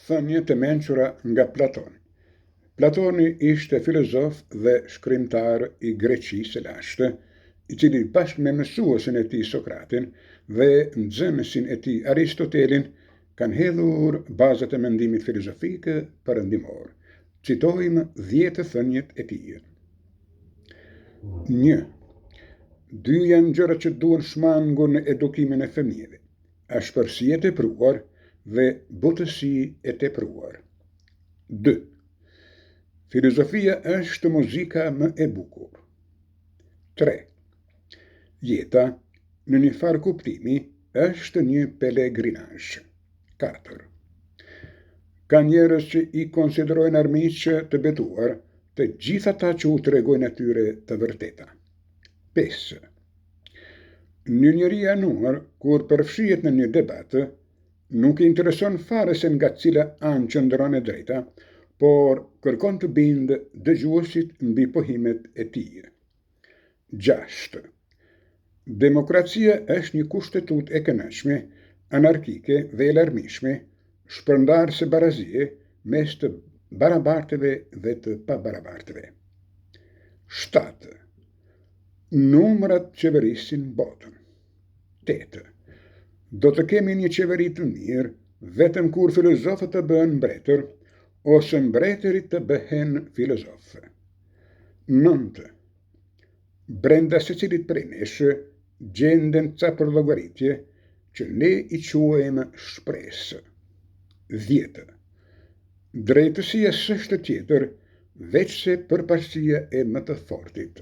thënie të mençura nga Platoni. Platoni ishte filozof dhe shkrimtar I Greqisë së lashtë, I cili bashkë me mësuesin e tij Sokratin dhe nxënësin e tij Aristotelin kanë hedhur bazat e mendimit filozofik perëndimor. Citojmë 10 thënjet e tij. 1. Dy janë gjërat që duhen shmangur në edukimin e fëmijëve: ashpërsia e tepruar dhe butësi e tepruar. 2. Filozofia është muzika më e bukur. 3. Jeta, në një farë kuptimi, është një pelegrinazh. 4. Ka njerëz që I konsiderojnë armiqë të betuar të gjithë ata që u tregojnë atyre të vërteta. 5. Një njeri I anuar, kur përfshihet në një debat, nuk I intereson fare se nga cila anë qëndron e drejta, por kërkon të bindë dëgjuesit mbi pohimet e tij. 6. Demokracia është një kushtetutë e këndshme, anarkike dhe e larmishme, shpërndarëse barazie mes të barabartëve dhe të pabarabartëve. 7. Numrat qeverisin botën. 8. Do të kemi një qeveri të mirë vetëm kur filozofët të bëhen mbretër ose mbretërit të bëhen filozofë. 9. Brenda secilit prej nesh gjenden ca përllogaritje që ne I quajmë shpresë. 10. Drejtësia s'është tjetër veç se përparësia e më të fortit.